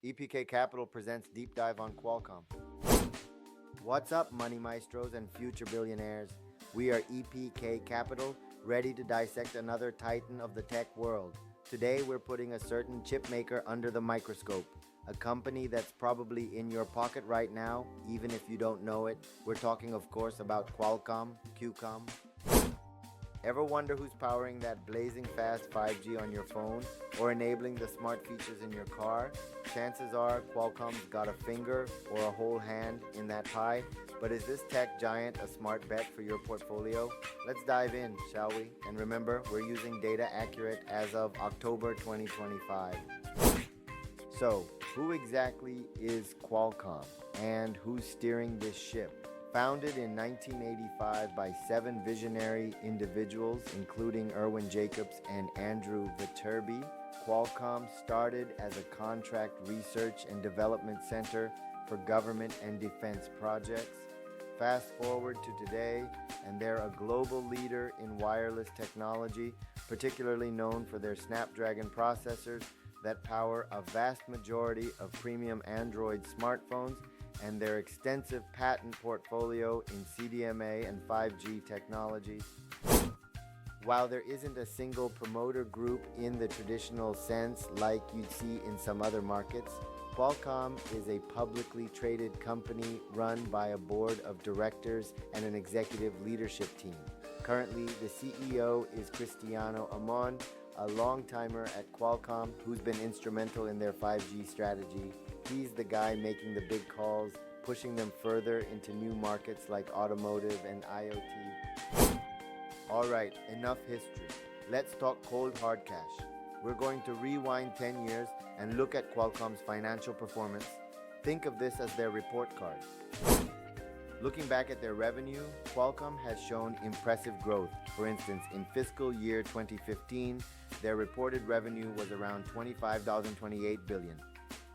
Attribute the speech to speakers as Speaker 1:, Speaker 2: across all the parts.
Speaker 1: EPK Capital presents Deep Dive on Qualcomm. What's up, money maestros and future billionaires? We are EPK Capital, ready to dissect another titan of the tech world. Today, we're putting a certain chip maker under the microscope, a company that's probably in your pocket right now, even if you don't know it. We're talking, of course, about Qualcomm, QCOM. Ever wonder who's powering that blazing fast 5G on your phone or enabling the smart features in your car? Chances are Qualcomm's got a finger or a whole hand in that pie, but is this tech giant a smart bet for your portfolio? Let's dive in, shall we? And remember, we're using data accurate as of October 2025. So, who exactly is Qualcomm and who's steering this ship? Founded in 1985 by 7 visionary individuals, including Irwin Jacobs and Andrew Viterbi, Qualcomm started as a contract research and development center for government and defense projects. Fast forward to today, and they're a global leader in wireless technology, particularly known for their Snapdragon processors that power a vast majority of premium Android smartphones and their extensive patent portfolio in CDMA and 5G technologies. While there isn't a single promoter group in the traditional sense like you'd see in some other markets, Qualcomm is a publicly traded company run by a board of directors and an executive leadership team. Currently, the CEO is Cristiano Amon, a long-timer at Qualcomm who's been instrumental in their 5G strategy. He's the guy making the big calls, pushing them further into new markets like automotive and IoT. Alright, enough history. Let's talk cold hard cash. We're going to rewind 10 years and look at Qualcomm's financial performance. Think of this as their report card. Looking back at their revenue, Qualcomm has shown impressive growth. For instance, in fiscal year 2015, their reported revenue was around $25.28 billion.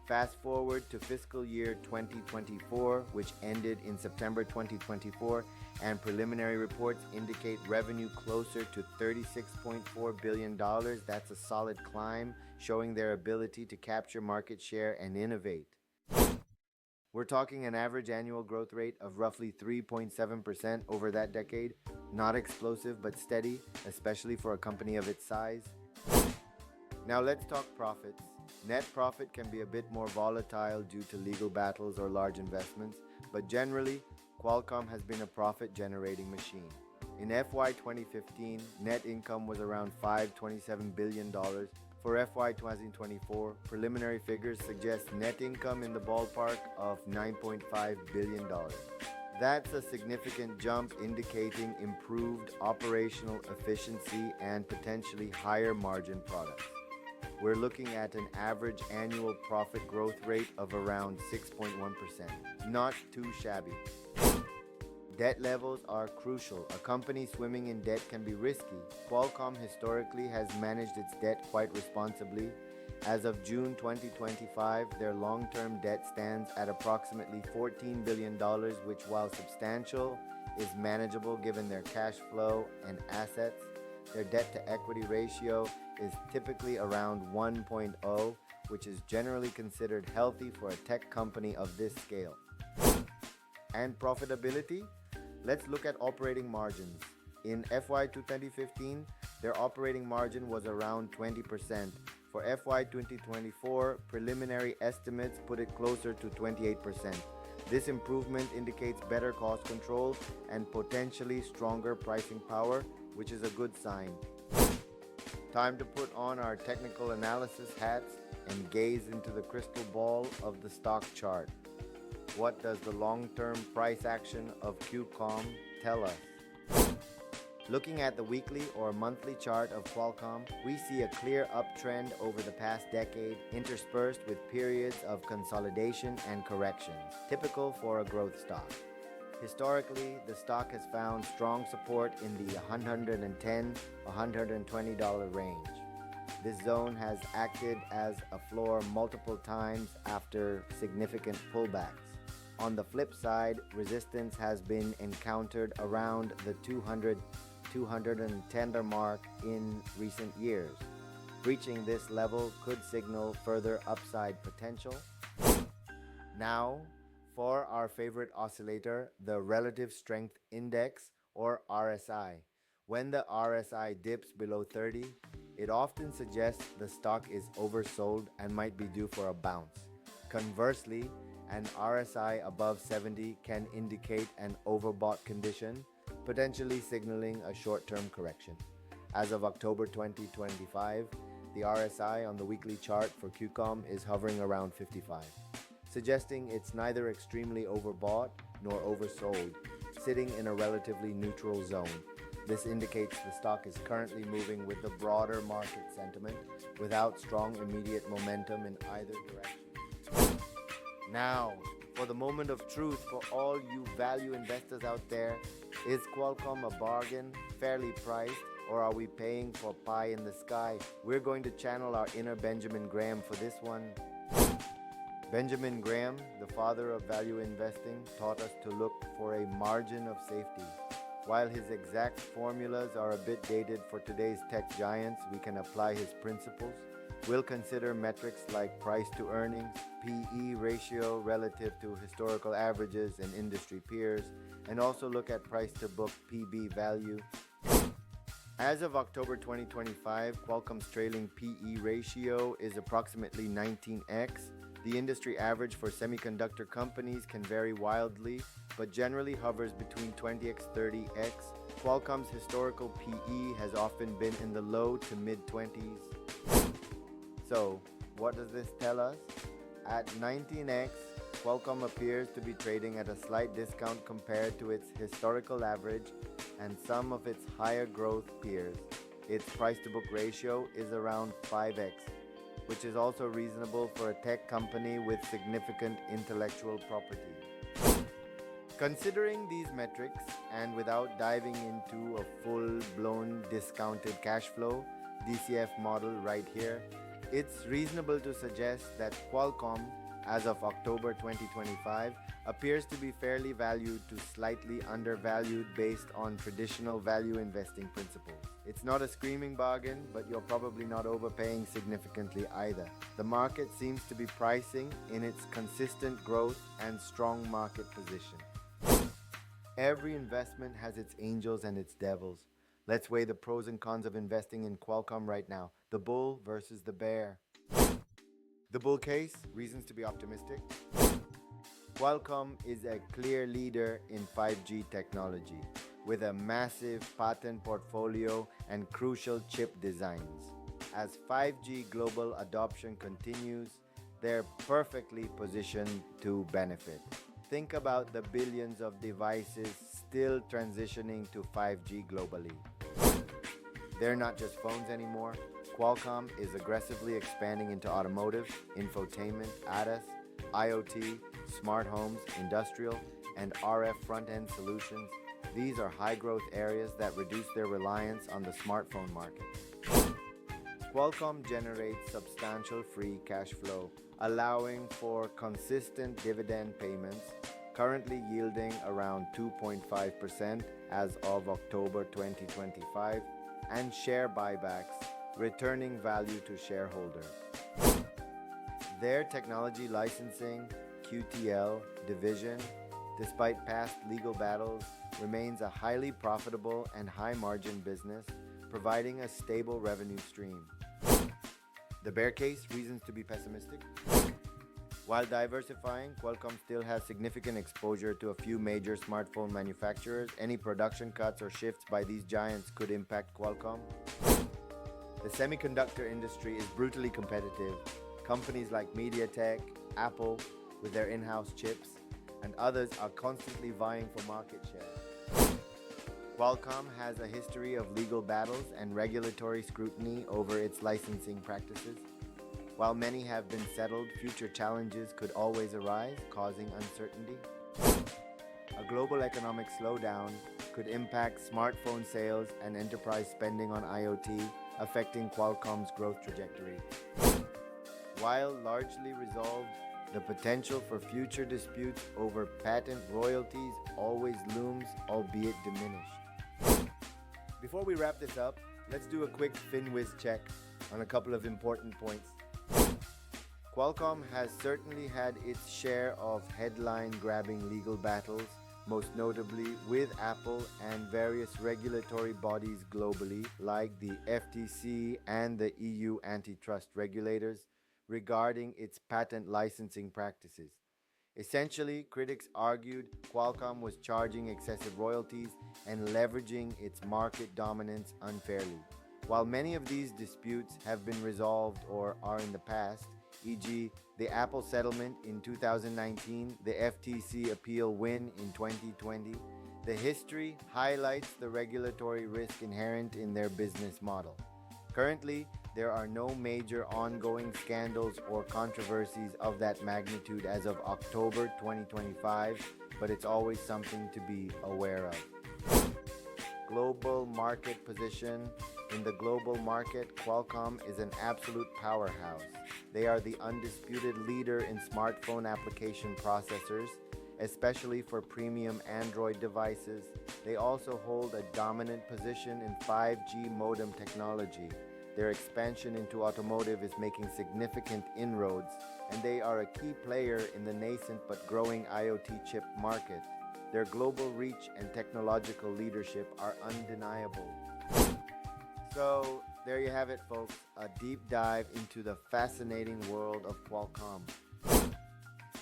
Speaker 1: Fast forward to fiscal year 2024, which ended in September 2024, and preliminary reports indicate revenue closer to $36.4 billion. That's a solid climb, showing their ability to capture market share and innovate. We're talking an average annual growth rate of roughly 3.7% over that decade. Not explosive, but steady, especially for a company of its size. Now let's talk profits. Net profit can be a bit more volatile due to legal battles or large investments, but generally, Qualcomm has been a profit-generating machine. In FY 2015, net income was around $527 billion. For FY 2024, preliminary figures suggest net income in the ballpark of $9.5 billion. That's a significant jump, indicating improved operational efficiency and potentially higher margin products. We're looking at an average annual profit growth rate of around 6.1%. Not too shabby. Debt levels are crucial. A company swimming in debt can be risky. Qualcomm historically has managed its debt quite responsibly. As of June 2025, their long-term debt stands at approximately $14 billion, which, while substantial, is manageable given their cash flow and assets. Their debt-to-equity ratio is typically around 1.0, which is generally considered healthy for a tech company of this scale. And profitability? Let's look at operating margins. In FY 2015, their operating margin was around 20%. For FY 2024, preliminary estimates put it closer to 28%. This improvement indicates better cost control and potentially stronger pricing power, which is a good sign. Time to put on our technical analysis hats and gaze into the crystal ball of the stock chart. What does the long-term price action of QCOM tell us? Looking at the weekly or monthly chart of Qualcomm, we see a clear uptrend over the past decade, interspersed with periods of consolidation and corrections, typical for a growth stock. Historically, the stock has found strong support in the $110–$120 range. This zone has acted as a floor multiple times after significant pullbacks. On the flip side, resistance has been encountered around the $210 mark in recent years. Breaching this level could signal further upside potential. Now, for our favorite oscillator, the Relative Strength Index or RSI. When the RSI dips below 30, it often suggests the stock is oversold and might be due for a bounce. Conversely, an RSI above 70 can indicate an overbought condition, potentially signaling a short-term correction. As of October 2025, the RSI on the weekly chart for QCOM is hovering around 55, suggesting it's neither extremely overbought nor oversold, sitting in a relatively neutral zone. This indicates the stock is currently moving with the broader market sentiment without strong immediate momentum in either direction. Now, for the moment of truth for all you value investors out there, is Qualcomm a bargain, fairly priced, or are we paying for pie in the sky? We're going to channel our inner Benjamin Graham for this one. Benjamin Graham, the father of value investing, taught us to look for a margin of safety. While his exact formulas are a bit dated for today's tech giants, we can apply his principles. We'll consider metrics like price to earnings, PE ratio relative to historical averages and industry peers, and also look at price to book PB value. As of October 2025, Qualcomm's trailing PE ratio is approximately 19x. The industry average for semiconductor companies can vary wildly, but generally hovers between 20x, 30x. Qualcomm's historical PE has often been in the low to mid-20s. So, what does this tell us? At 19x, Qualcomm appears to be trading at a slight discount compared to its historical average and some of its higher growth peers. Its price-to-book ratio is around 5x, which is also reasonable for a tech company with significant intellectual property. Considering these metrics, and without diving into a full-blown discounted cash flow DCF model right here, it's reasonable to suggest that Qualcomm, as of October 2025, appears to be fairly valued to slightly undervalued based on traditional value investing principles. It's not a screaming bargain, but you're probably not overpaying significantly either. The market seems to be pricing in its consistent growth and strong market position. Every investment has its angels and its devils. Let's weigh the pros and cons of investing in Qualcomm right now. The bull versus the bear. The bull case, reasons to be optimistic. Qualcomm is a clear leader in 5G technology, with a massive patent portfolio and crucial chip designs. As 5G global adoption continues, they're perfectly positioned to benefit. Think about the billions of devices still transitioning to 5G globally. They're not just phones anymore. Qualcomm is aggressively expanding into automotive, infotainment, ADAS, IoT, smart homes, industrial, and RF front-end solutions. These are high-growth areas that reduce their reliance on the smartphone market. Qualcomm generates substantial free cash flow, allowing for consistent dividend payments, currently yielding around 2.5% as of October 2025, and share buybacks, returning value to shareholders. Their technology licensing QTL division, despite past legal battles, remains a highly profitable and high-margin business, providing a stable revenue stream. The bear case, reasons to be pessimistic. While diversifying, Qualcomm still has significant exposure to a few major smartphone manufacturers. Any production cuts or shifts by these giants could impact Qualcomm. The semiconductor industry is brutally competitive. Companies like MediaTek, Apple, with their in-house chips, and others are constantly vying for market share. Qualcomm has a history of legal battles and regulatory scrutiny over its licensing practices. While many have been settled, future challenges could always arise, causing uncertainty. A global economic slowdown could impact smartphone sales and enterprise spending on IoT, affecting Qualcomm's growth trajectory. While largely resolved, the potential for future disputes over patent royalties always looms, albeit diminished. Before we wrap this up, let's do a quick FinWiz check. on a couple of important points. Qualcomm has certainly had its share of headline-grabbing legal battles, most notably with Apple and various regulatory bodies globally, like the FTC and the EU antitrust regulators, regarding its patent licensing practices. Essentially, critics argued Qualcomm was charging excessive royalties and leveraging its market dominance unfairly. While many of these disputes have been resolved or are in the past, e.g., the Apple settlement in 2019, the FTC appeal win in 2020, the history highlights the regulatory risk inherent in their business model. Currently, there are no major ongoing scandals or controversies of that magnitude as of October 2025, but it's always something to be aware of. Global market position. In the global market, Qualcomm is an absolute powerhouse. They are the undisputed leader in smartphone application processors, especially for premium Android devices. They also hold a dominant position in 5G modem technology. Their expansion into automotive is making significant inroads, and they are a key player in the nascent but growing IoT chip market. Their global reach and technological leadership are undeniable. So, there you have it, folks, a deep dive into the fascinating world of Qualcomm.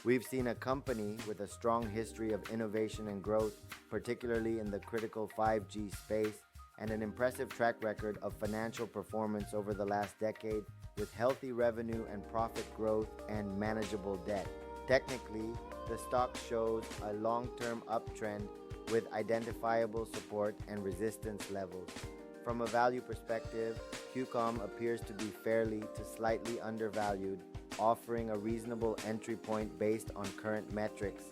Speaker 1: We've seen a company with a strong history of innovation and growth, particularly in the critical 5G space, and an impressive track record of financial performance over the last decade, with healthy revenue and profit growth and manageable debt. Technically, the stock shows a long-term uptrend with identifiable support and resistance levels. From a value perspective, QCOM appears to be fairly to slightly undervalued, offering a reasonable entry point based on current metrics.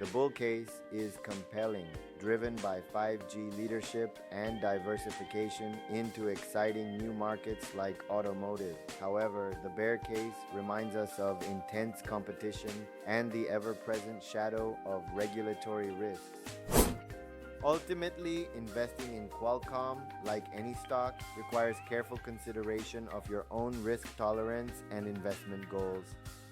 Speaker 1: The bull case is compelling, driven by 5G leadership and diversification into exciting new markets like automotive. However, the bear case reminds us of intense competition and the ever-present shadow of regulatory risks. Ultimately, investing in Qualcomm, like any stock, requires careful consideration of your own risk tolerance and investment goals.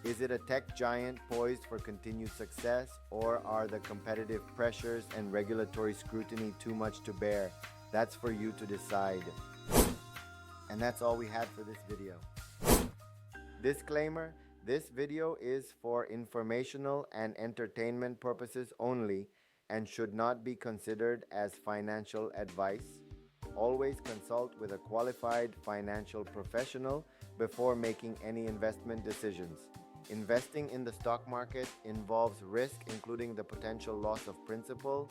Speaker 1: Is it a tech giant poised for continued success, or are the competitive pressures and regulatory scrutiny too much to bear? That's for you to decide. And that's all we had for this video. Disclaimer: this video is for informational and entertainment purposes only and should not be considered as financial advice. Always consult with a qualified financial professional before making any investment decisions. Investing in the stock market involves risk, including the potential loss of principal.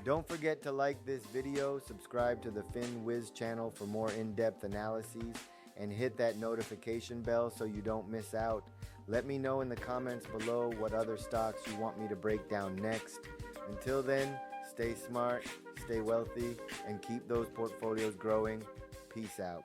Speaker 1: Don't forget to like this video, subscribe to the FinWiz channel for more in-depth analyses, and hit that notification bell so you don't miss out. Let me know in the comments below what other stocks you want me to break down next. Until then, stay smart, stay wealthy, and keep those portfolios growing. Peace out.